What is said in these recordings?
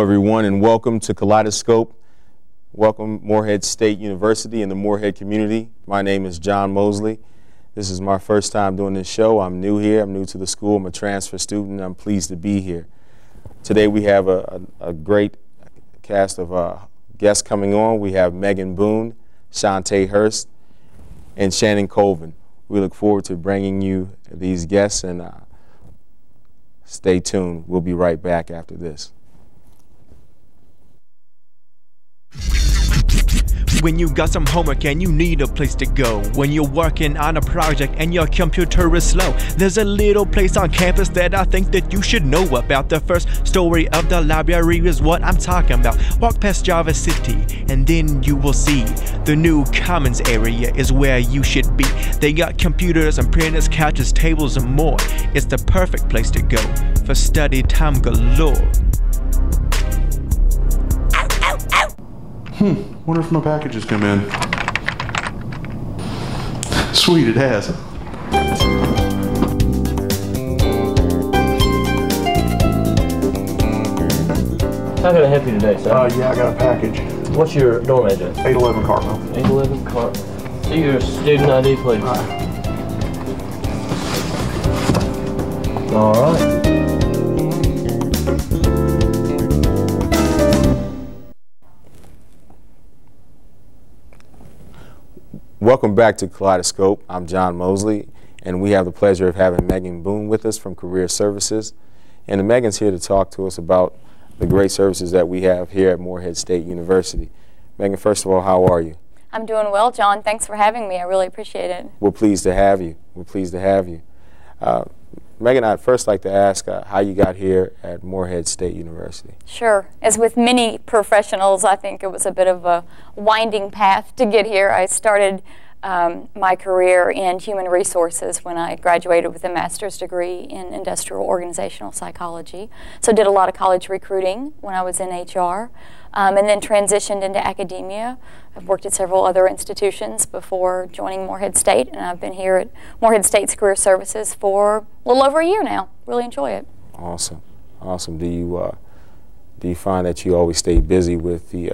everyone, and welcome to Kaleidoscope. Welcome Morehead State University and the Morehead community. My name is John Mosley. This is my first time doing this show. I'm new here. I'm new to the school. I'm a transfer student. I'm pleased to be here. Today we have a great cast of guests coming on. We have Megan Boone, Shantae Hurst, and Shannon Colvin. We look forward to bringing you these guests, and stay tuned. We'll be right back after this. When you got some homework and you need a place to go, when you're working on a project and your computer is slow, there's a little place on campus that I think that you should know about. The first story of the library is what I'm talking about. Walk past Java City and then you will see the new commons area is where you should be. They got computers and printers, couches, tables and more. It's the perfect place to go for study time galore. Wonder if my package has come in. Sweet, it has. How can I help you today, sir? Yeah, I got a package. What's your dorm address? 811 Cartmel. 811 Cartmel. See your student ID, please. All right. Welcome back to Kaleidoscope. I'm John Mosley, and we have the pleasure of having Megan Boone with us from Career Services. And Megan's here to talk to us about the great services that we have here at Morehead State University. Megan, first of all, how are you? I'm doing well, John. Thanks for having me. I really appreciate it. We're pleased to have you. We're pleased to have you. Megan, I'd first like to ask how you got here at Morehead State University. Sure. As with many professionals, I think it was a bit of a winding path to get here. I started my career in human resources when I graduated with a master's degree in industrial organizational psychology. So did a lot of college recruiting when I was in HR, and then transitioned into academia. I've worked at several other institutions before joining Morehead State, and I've been here at Morehead State's Career Services for a little over a year now. Really enjoy it. Awesome. Awesome. Do you find that you always stay busy with the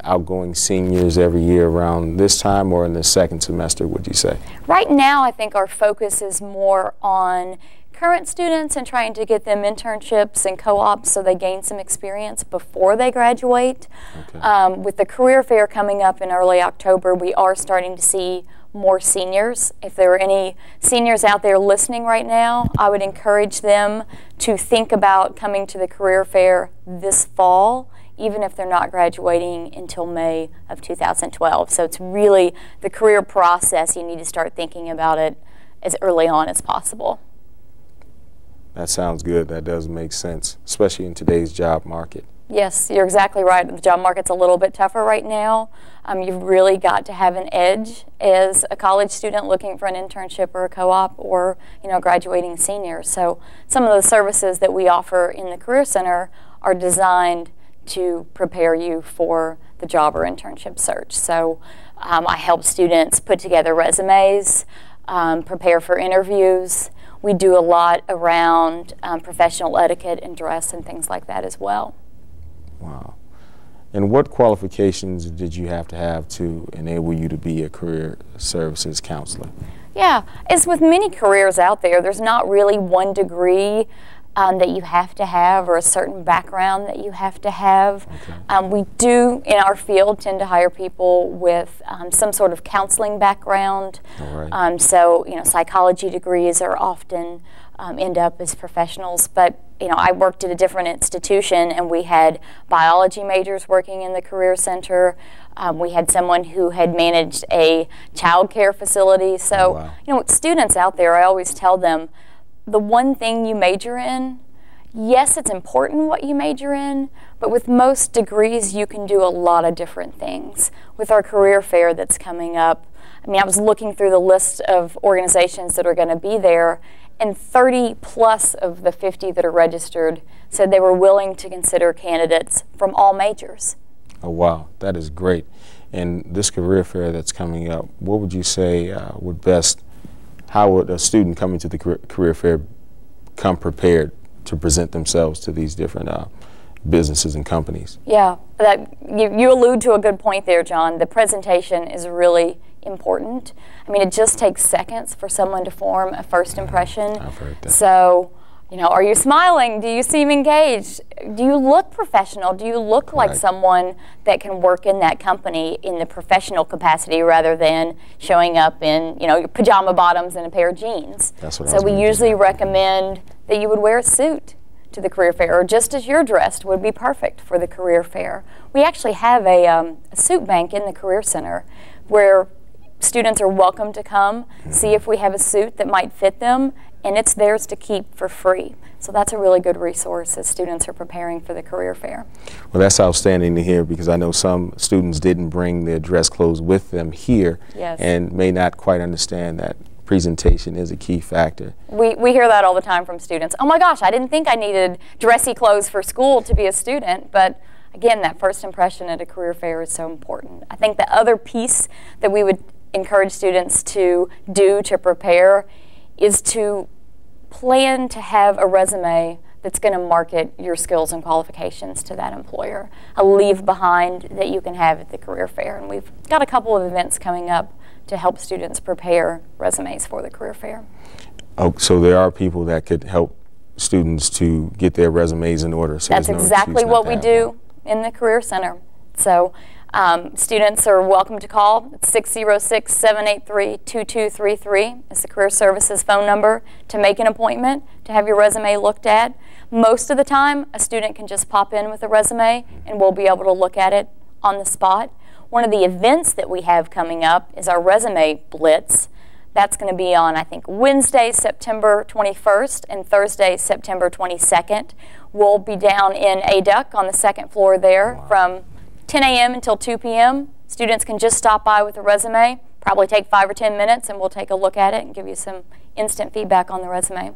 outgoing seniors every year around this time, or in the second semester, would you say? Right now, I think our focus is more on current students and trying to get them internships and co-ops so they gain some experience before they graduate. Okay. With the career fair coming up in early October, we are starting to see more seniors. If there are any seniors out there listening right now, I would encourage them to think about coming to the career fair this fall, even if they're not graduating until May of 2012. So it's really the career process. You need to start thinking about it as early on as possible. That sounds good. That does make sense, especially in today's job market. Yes, you're exactly right. The job market's a little bit tougher right now. You've really got to have an edge as a college student looking for an internship or a co-op, or graduating senior. So some of the services that we offer in the Career Center are designed to prepare you for the job or internship search. So I help students put together resumes, prepare for interviews. We do a lot around professional etiquette and dress and things like that as well. Wow. And what qualifications did you have to enable you to be a career services counselor? Yeah, as with many careers out there, there's not really one degree that you have to have, or a certain background that you have to have. Okay. We do, in our field, tend to hire people with some sort of counseling background. All right. So, psychology degrees are often end up as professionals. But, I worked at a different institution, and we had biology majors working in the Career Center. We had someone who had managed a child care facility. So, oh, wow. Students out there, I always tell them, the one thing you major in, yes, it's important what you major in, but with most degrees you can do a lot of different things. With our career fair that's coming up, I was looking through the list of organizations that are going to be there, and 30 plus of the 50 that are registered said they were willing to consider candidates from all majors. Oh, wow, that is great. And this career fair that's coming up, what would you say how would a student coming to the career fair come prepared to present themselves to these different businesses and companies. Yeah, you allude to a good point there, John. The presentation is really important. I mean, it just takes seconds for someone to form a first impression. I've heard that. So, you know, are you smiling? Do you seem engaged? Do you look professional? Do you look like someone that can work in that company in the professional capacity rather than showing up in, you know, your pajama bottoms and a pair of jeans? That's what I so was we gonna usually do. recommend that you would wear a suit to the career fair, or just as you're dressed would be perfect for the career fair. We actually have a suit bank in the Career Center where students are welcome to come, see if we have a suit that might fit them, and it's theirs to keep for free. So that's a really good resource as students are preparing for the career fair. Well, that's outstanding to hear, because I know some students didn't bring their dress clothes with them here and may not quite understand that presentation is a key factor. We hear that all the time from students. Oh my gosh, I didn't think I needed dressy clothes for school to be a student, but again, that first impression at a career fair is so important. I think the other piece that we would encourage students to do to prepare is to plan to have a resume that's going to market your skills and qualifications to that employer. A leave behind that you can have at the career fair. And we've got a couple of events coming up to help students prepare resumes for the career fair. Oh, so there are people that could help students to get their resumes in order. So that's exactly what we do in the Career Center. So students are welcome to call. It's 606-783-2233. It's the Career Services phone number to make an appointment, to have your resume looked at. Most of the time, a student can just pop in with a resume and we'll be able to look at it on the spot. One of the events that we have coming up is our Resume Blitz. That's going to be on, I think, Wednesday, September 21st and Thursday, September 22nd. We'll be down in ADUC on the second floor there from 10 a.m. until 2 p.m. Students can just stop by with a resume, probably take 5 or 10 minutes, and we'll take a look at it and give you some instant feedback on the resume.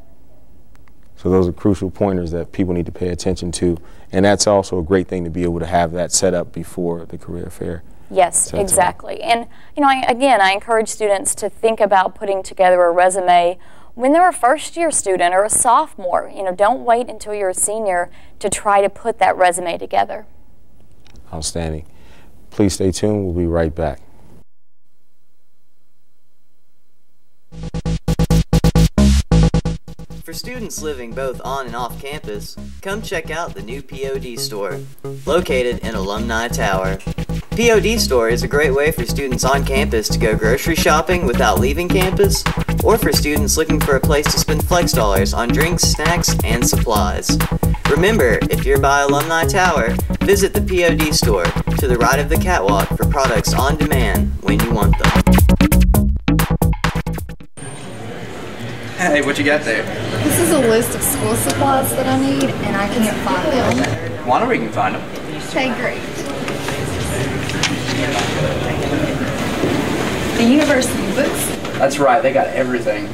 So those are crucial pointers that people need to pay attention to, and that's also a great thing to be able to have that set up before the career fair. Yes, exactly. And you know, I encourage students to think about putting together a resume when they're a first-year student or a sophomore. You know, don't wait until you're a senior to try to put that resume together. Outstanding. Please stay tuned. We'll be right back. For students living both on and off campus, come check out the new POD store, located in Alumni Tower. POD store is a great way for students on campus to go grocery shopping without leaving campus, or for students looking for a place to spend flex dollars on drinks, snacks, and supplies. Remember, if you're by Alumni Tower, visit the POD store to the right of the catwalk for products on demand when you want them. Hey, what you got there? This is a list of school supplies that I need, and I can't find them. Wonder we can find them. Okay, great. The university books. That's right, they got everything.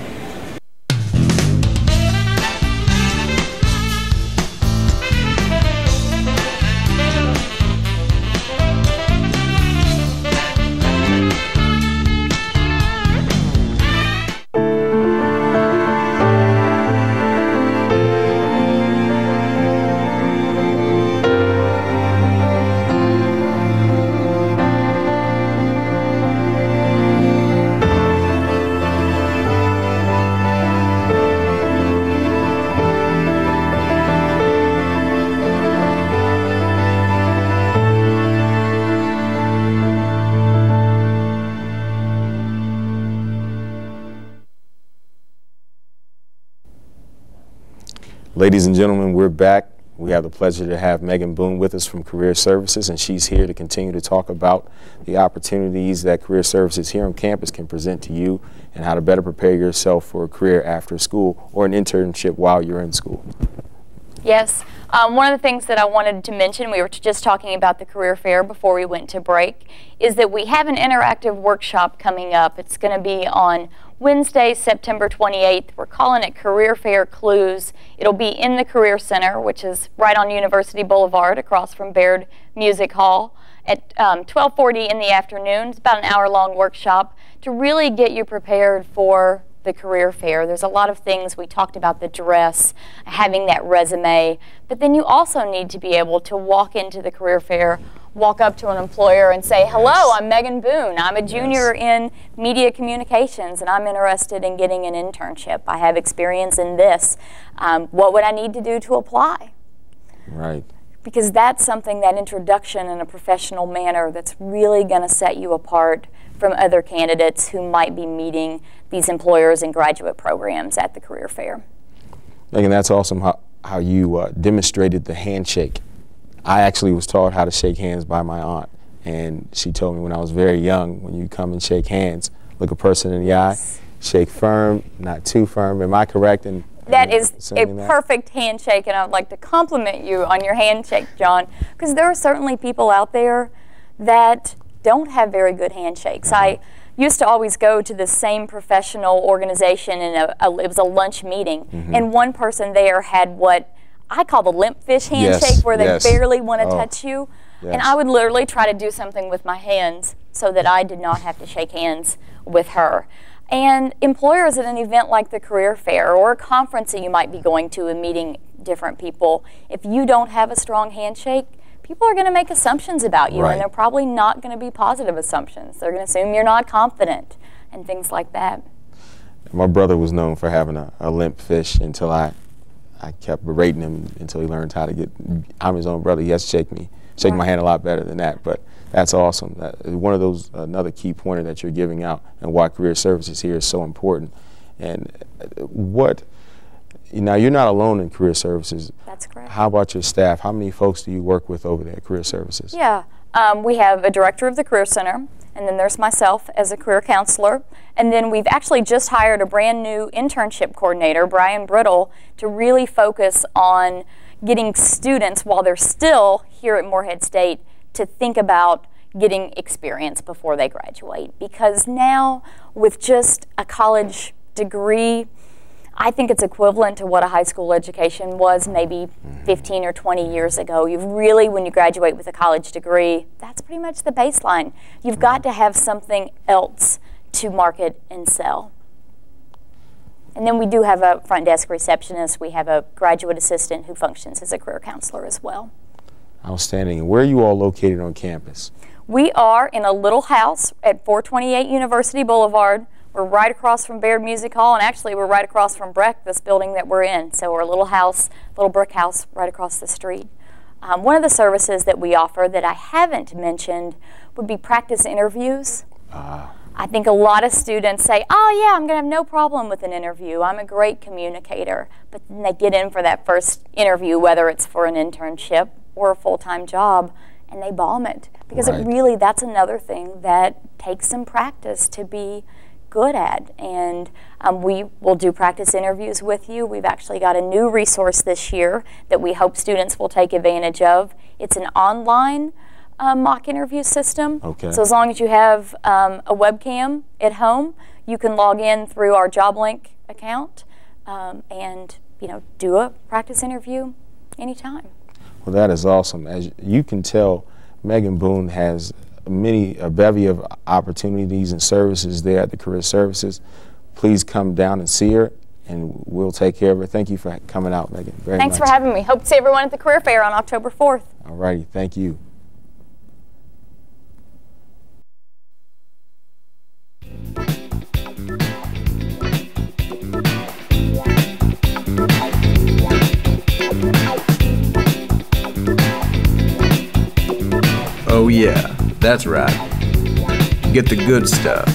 Ladies and gentlemen, we're back. We have the pleasure to have Megan Boone with us from Career Services, and she's here to continue to talk about the opportunities that Career Services here on campus can present to you and how to better prepare yourself for a career after school or an internship while you're in school. Yes. One of the things that I wanted to mention, we were just talking about the career fair before we went to break, is that we have an interactive workshop coming up. It's going to be on Wednesday, September 28th. We're calling it Career Fair Clues. It'll be in the Career Center, which is right on University Boulevard across from Baird Music Hall at 12:40 in the afternoon. It's about an hour-long workshop to really get you prepared for the career fair. There's a lot of things. We talked about the dress, having that resume, but then you also need to be able to walk into the career fair, walk up to an employer and say, hello, I'm Megan Boone. I'm a junior in media communications and I'm interested in getting an internship. I have experience in this. What would I need to do to apply? Right. Because that's something, that introduction in a professional manner, that's really going to set you apart from other candidates who might be meeting these employers and graduate programs at the career fair. Megan, that's awesome how you demonstrated the handshake. I actually was taught how to shake hands by my aunt, and she told me when I was very young, when you come and shake hands, look a person in the eye, shake firm, not too firm. Am I correct in that is a that? perfect handshake, and I would like to compliment you on your handshake, John, because there are certainly people out there that don't have very good handshakes. I used to always go to the same professional organization, and it was a lunch meeting, and one person there had what I call the limp fish handshake, where they barely want to touch you. And I would literally try to do something with my hands so that I did not have to shake hands with her. And employers at an event like the career fair or a conference that you might be going to and meeting different people, if you don't have a strong handshake, people are going to make assumptions about you, and they're probably not going to be positive assumptions. They're going to assume you're not confident and things like that. My brother was known for having a limp fish until I kept berating him until he learned how to get, I'm his own brother, he has to shake my hand a lot better than that, but that's awesome. One of those, another key pointer that you're giving out and why career services here is so important. And now you're not alone in career services. That's correct. How about your staff? How many folks do you work with over there at career services? Yeah, we have a director of the Career Center, and then there's myself as a career counselor. And then we've actually just hired a brand new internship coordinator, Brian Brittle, to really focus on getting students, while they're still here at Morehead State, to think about getting experience before they graduate. Because now, with just a college degree, I think it's equivalent to what a high school education was maybe 15 or 20 years ago. You've really, when you graduate with a college degree, that's pretty much the baseline. You've got to have something else to market and sell. And then we do have a front desk receptionist. We have a graduate assistant who functions as a career counselor as well. Outstanding. And where are you all located on campus? We are in a little house at 428 University Boulevard. We're right across from Baird Music Hall, and actually we're right across from Breck, this building that we're in. So we're a little house, little brick house right across the street. One of the services that we offer that I haven't mentioned would be practice interviews. I think a lot of students say, oh yeah, I'm going to have no problem with an interview. I'm a great communicator. But then they get in for that first interview, whether it's for an internship or a full-time job, and they bomb it. Because it really, that's another thing that takes some practice to be good at. And we will do practice interviews with you. We've actually got a new resource this year that we hope students will take advantage of. It's an online mock interview system. So as long as you have a webcam at home, you can log in through our JobLink account and do a practice interview anytime. Well, that is awesome. As you can tell, Megan Boone has a bevy of opportunities and services there at the Career Services. Please come down and see her, and we'll take care of her. Thank you for coming out, Megan. Thanks for having me. Hope to see everyone at the Career Fair on October 4th. All righty. Thank you. Oh yeah, that's right. Get the good stuff.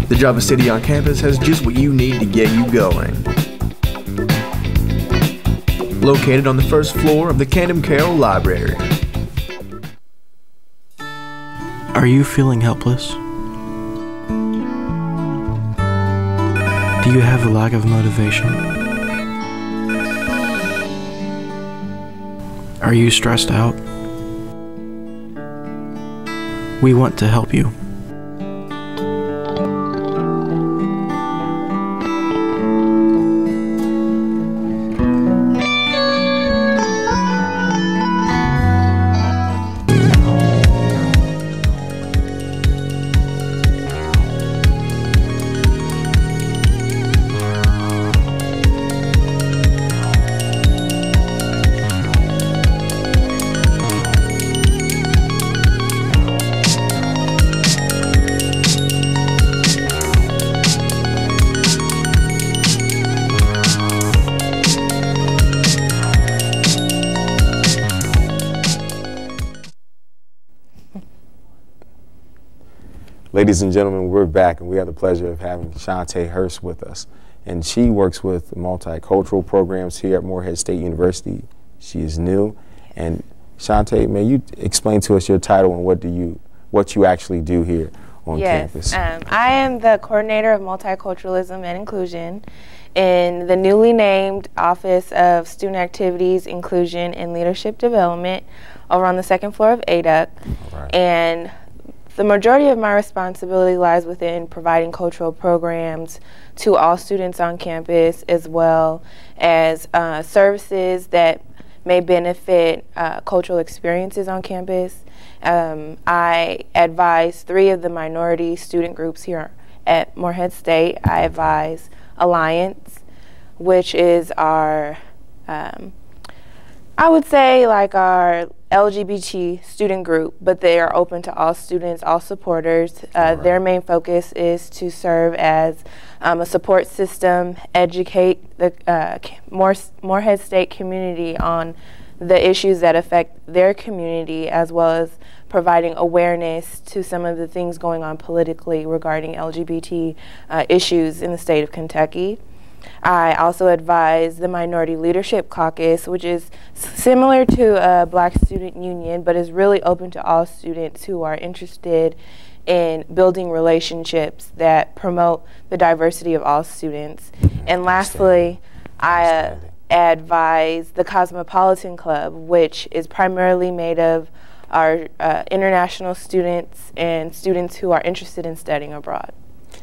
The Java City on campus has just what you need to get you going. Located on the first floor of the Camden Carroll Library. Are you feeling helpless? Do you have a lack of motivation? Are you stressed out? We want to help you. Ladies and gentlemen, we're back, and we have the pleasure of having Shantae Hurst with us. And she works with multicultural programs here at Morehead State University. She is new. And Shantae, may you explain to us your title and what you actually do here on campus? I am the coordinator of multiculturalism and inclusion in the newly named Office of Student Activities, Inclusion, and Leadership Development over on the second floor of ADUC. Right. And the majority of my responsibility lies within providing cultural programs to all students on campus, as well as services that may benefit cultural experiences on campus. I advise 3 of the minority student groups here at Morehead State. I advise Alliance, which is our, I would say like our LGBT student group, but they are open to all students, all supporters. Right. Their main focus is to serve as a support system, educate the Morehead State community on the issues that affect their community, as well as providing awareness to some of the things going on politically regarding LGBT issues in the state of Kentucky. I also advise the Minority Leadership Caucus, which is similar to a Black Student Union, but is really open to all students who are interested in building relationships that promote the diversity of all students. And lastly, I advise the Cosmopolitan Club, which is primarily made of our international students and students who are interested in studying abroad.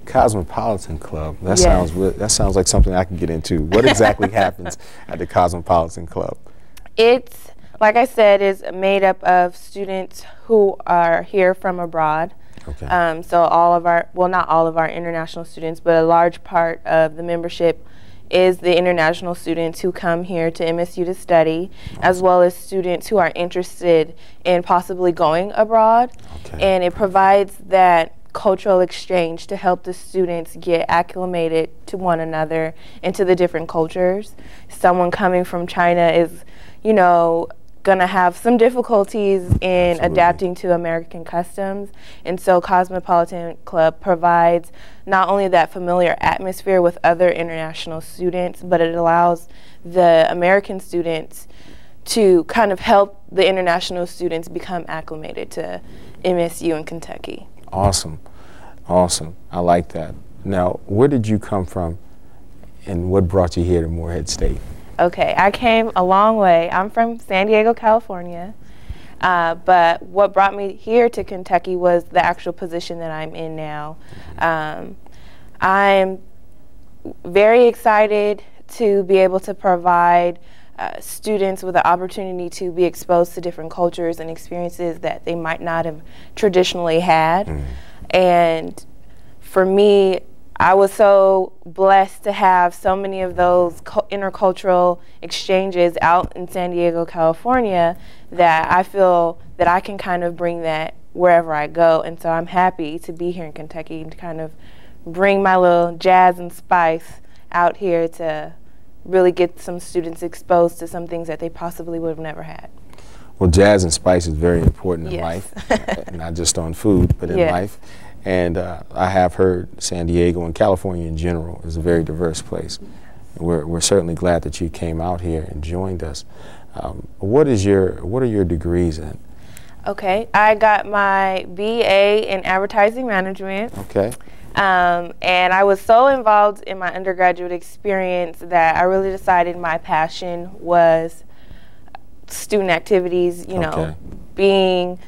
Cosmopolitan Club. That sounds like something I can get into. What exactly happens at the Cosmopolitan Club? It's, like I said, is made up of students who are here from abroad. Okay. So all of our, well, not all of our international students, but a large part of the membership is the international students who come here to MSU to study, as well as students who are interested in possibly going abroad. Okay. And it provides that cultural exchange to help the students get acclimated to one another and to the different cultures. Someone coming from China is, you know, gonna have some difficulties in adapting to American customs, and so Cosmopolitan Club provides not only that familiar atmosphere with other international students, but it allows the American students to kind of help the international students become acclimated to MSU in Kentucky. Awesome. Awesome. I like that. Now, where did you come from and what brought you here to Morehead State? Okay, I came a long way. I'm from San Diego, California, but what brought me here to Kentucky was the actual position that I'm in now. I'm very excited to be able to provide students with the opportunity to be exposed to different cultures and experiences that they might not have traditionally had. And for me, I was so blessed to have so many of those intercultural exchanges out in San Diego, California, that I feel that I can kind of bring that wherever I go. And so I'm happy to be here in Kentucky and to kind of bring my little jazz and spice out here to really get some students exposed to some things that they possibly would have never had. Well, jazz and spice is very important in life, not just on food, but in life. And I have heard San Diego and California in general is a very diverse place. We're certainly glad that you came out here and joined us. What are your degrees in? Okay, I got my BA in advertising management. Okay. And I was so involved in my undergraduate experience that I really decided my passion was student activities, you know, being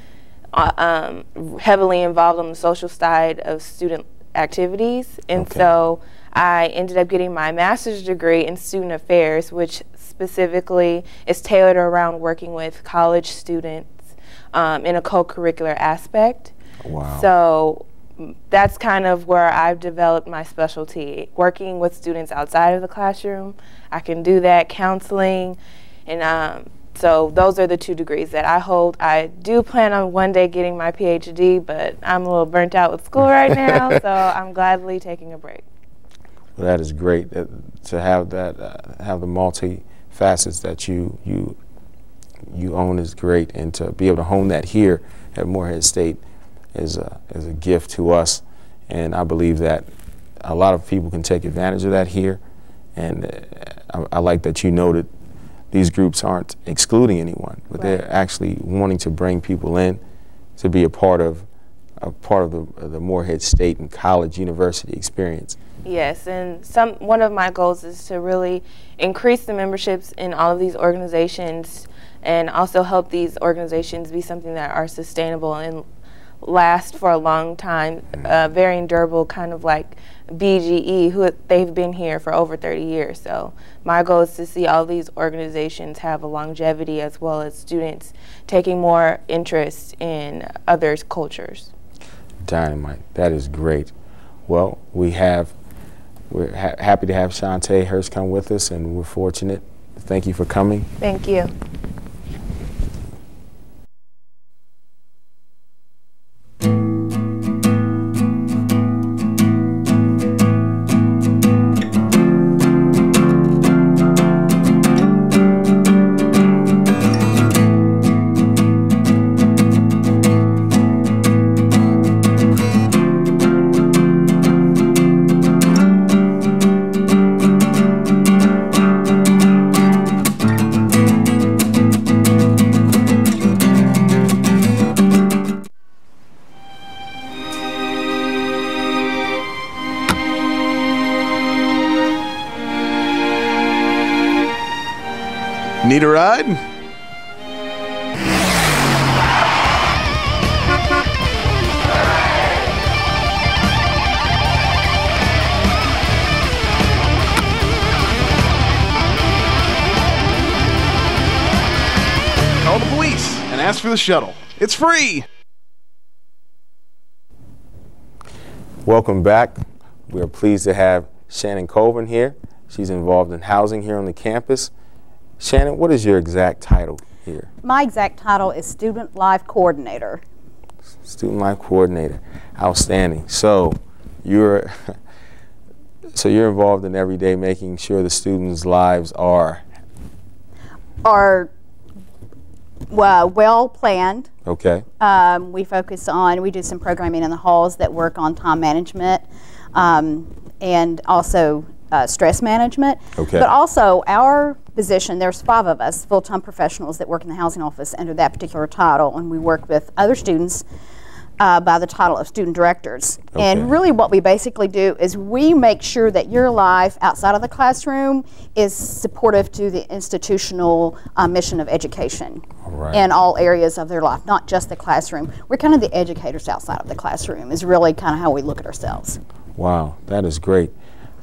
heavily involved on the social side of student activities. And so I ended up getting my master's degree in student affairs, which specifically is tailored around working with college students in a co-curricular aspect. Wow. So that's kind of where I've developed my specialty, working with students outside of the classroom. I can do that, counseling, and so those are the 2 degrees that I hold. I do plan on one day getting my PhD, but I'm a little burnt out with school right now, so I'm gladly taking a break. Well, that is great to have that, have the multi-facets that you own is great, and to be able to hone that here at Morehead State is a gift to us, and I believe that a lot of people can take advantage of that here. And I like that you noted these groups aren't excluding anyone, but they're actually wanting to bring people in to be a part of the Morehead State and college university experience. Yes, and one of my goals is to really increase the memberships in all of these organizations, and also help these organizations be something that are sustainable and last for a long time, very endurable, kind of like BGE, they've been here for over 30 years. So my goal is to see all these organizations have a longevity, as well as students taking more interest in others' cultures. Dynamite. That is great. Well, we're happy to have Shantae Hurst come with us, and we're fortunate. Thank you for coming. Thank you. Need a ride? Call the police and ask for the shuttle. It's free! Welcome back. We are pleased to have Shannon Colvin here. She's involved in housing here on the campus. Shannon, what is your exact title here? My exact title is Student Life Coordinator. Student Life Coordinator. Outstanding. So you're involved in every day making sure the students' lives are well planned. Okay. We do some programming in the halls that work on time management and also stress management. Okay. But also our position, there's 5 of us full-time professionals that work in the housing office under that particular title, and we work with other students by the title of student directors. Okay. And really what we basically do is we make sure that your life outside of the classroom is supportive to the institutional mission of education in all areas of their life, not just the classroom. We're kind of the educators outside of the classroom is really kind of how we look at ourselves. Wow, that is great.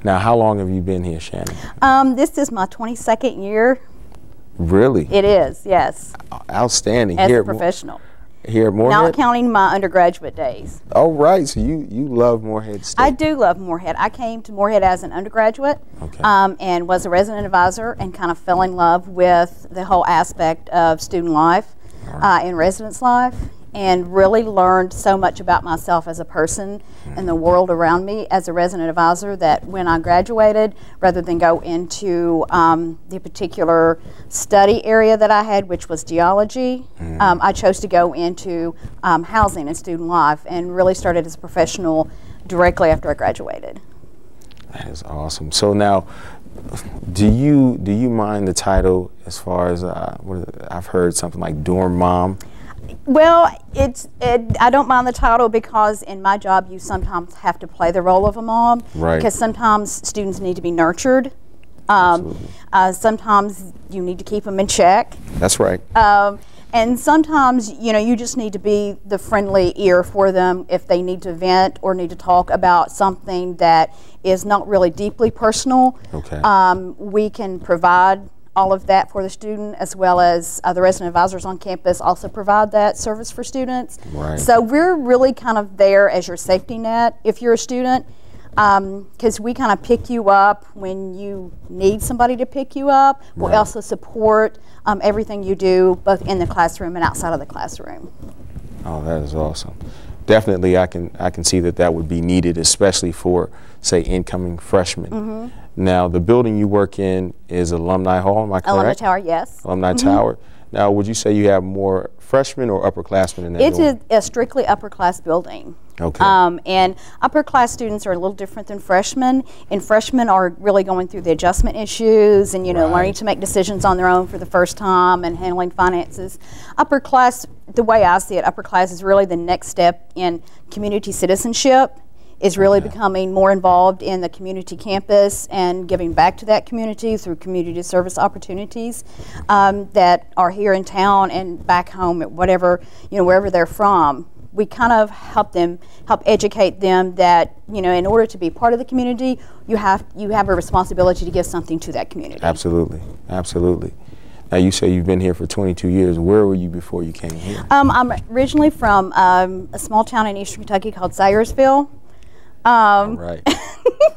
Now, how long have you been here, Shannon? This is my 22nd year. Really? It is, yes. Outstanding. As a professional. Here at Morehead? Not counting my undergraduate days. Oh, right. So you love Morehead State. I do love Morehead. I came to Morehead as an undergraduate and was a resident advisor and kind of fell in love with the whole aspect of student life and residence life, and really learned so much about myself as a person and the world around me as a resident advisor that when I graduated, rather than go into the particular study area that I had, which was geology, I chose to go into housing and student life, and really started as a professional directly after I graduated. That is awesome. So now, do you mind the title as far as I've heard something like dorm mom? Well, I don't mind the title because in my job you sometimes have to play the role of a mom, because sometimes students need to be nurtured. Sometimes you need to keep them in check. That's right. And sometimes, you just need to be the friendly ear for them if they need to vent or need to talk about something that is not really deeply personal. Okay. We can provide all of that for the student, as well as the resident advisors on campus also provide that service for students. Right. So we're really kind of there as your safety net if you're a student, because we kind of pick you up when you need somebody to pick you up. We also support everything you do, both in the classroom and outside of the classroom. Oh, that is awesome. Definitely, I can see that would be needed, especially for, say, incoming freshmen. Now, the building you work in is Alumni Hall, am I correct? Alumni Tower, yes. Alumni Tower. Now, would you say you have more freshmen or upperclassmen in that It's dorm? a strictly upper class building. Okay. And upper class students are a little different than freshmen, and freshmen are really going through the adjustment issues and, you know, learning to make decisions on their own for the first time and handling finances. Upper class, the way I see it, upper class is really the next step in community citizenship, is really becoming more involved in the community campus and giving back to that community through community service opportunities that are here in town and back home at whatever, you know, wherever they're from. We kind of help educate them that, you know, in order to be part of the community, you have a responsibility to give something to that community. Absolutely, absolutely. Now you say you've been here for 22 years. Where were you before you came here? I'm originally from a small town in eastern Kentucky called Sayersville. Right,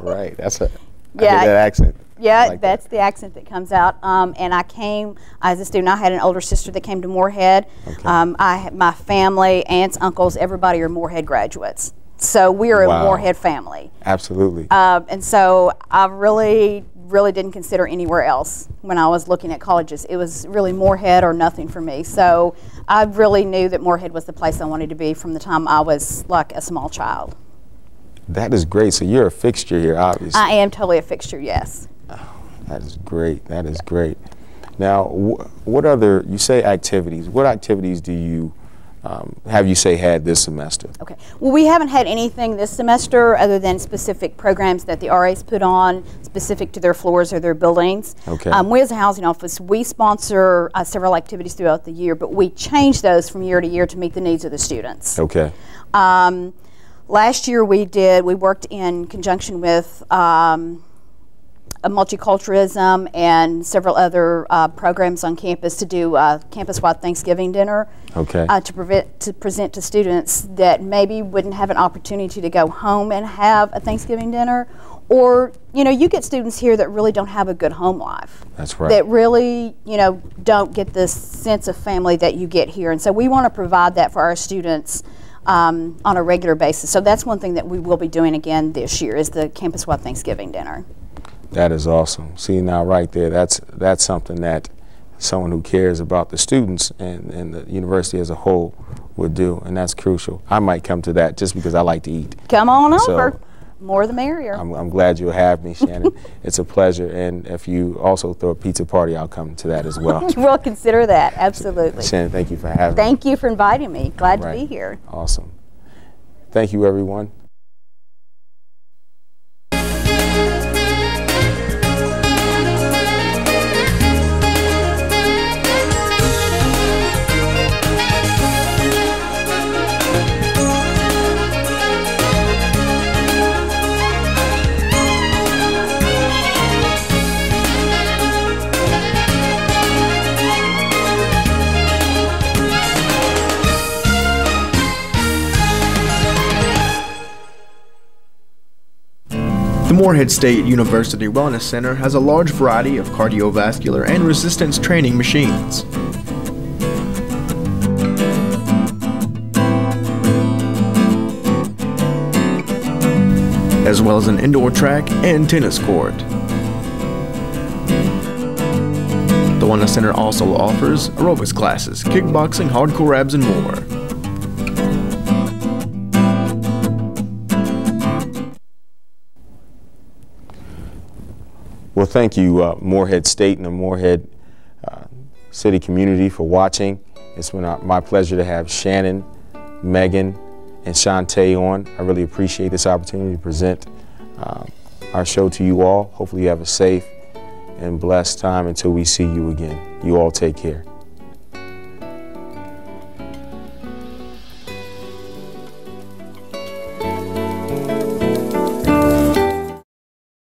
right. That's I get that accent. Yeah, like that's the accent that comes out. And I came as a student. I had an older sister that came to Moorhead. Okay. My family, aunts, uncles, everybody are Moorhead graduates. So we are a Moorhead family. Absolutely. And so I really didn't consider anywhere else when I was looking at colleges. It was really Moorhead or nothing for me. So I really knew that Moorhead was the place I wanted to be from the time I was like a small child. That is great. So you're a fixture here, obviously. I am totally a fixture, yes. Oh, that is great. That is great. Now, what other, you say activities, what activities do you have you say had this semester? Okay. Well, we haven't had anything this semester other than specific programs that the RAs put on specific to their floors or their buildings. Okay. We as a housing office, we sponsor several activities throughout the year, but we change those from year to year to meet the needs of the students. Okay. Last year we worked in conjunction with multiculturalism and several other programs on campus to do campus-wide Thanksgiving dinner. Okay. To present to students that maybe wouldn't have an opportunity to go home and have a Thanksgiving dinner, or, you know, you get students here that really don't have a good home life. That's right. That really, you know, don't get this sense of family that you get here, and so we want to provide that for our students on a regular basis. So that's one thing that we will be doing again this year, is the campus-wide Thanksgiving dinner. That is awesome. See, now right there, that's something that someone who cares about the students and the university as a whole would do, and that's crucial. I might come to that just because I like to eat. Come on over. More the merrier. I'm glad you'll have me, Shannon. It's a pleasure, and if you also throw a pizza party, I'll come to that as well. We'll consider that, absolutely. Shannon, thank you for having me. Thank you for inviting me. Glad to be here. Awesome. Thank you, everyone. The Moorhead State University Wellness Center has a large variety of cardiovascular and resistance training machines. As well as an indoor track and tennis court. The Wellness Center also offers aerobics classes, kickboxing, hardcore abs, and more. Well, thank you, Moorhead State and the Moorhead City community for watching. It's been my pleasure to have Shannon, Megan, and Shantae on. I really appreciate this opportunity to present our show to you all. Hopefully you have a safe and blessed time until we see you again. You all take care.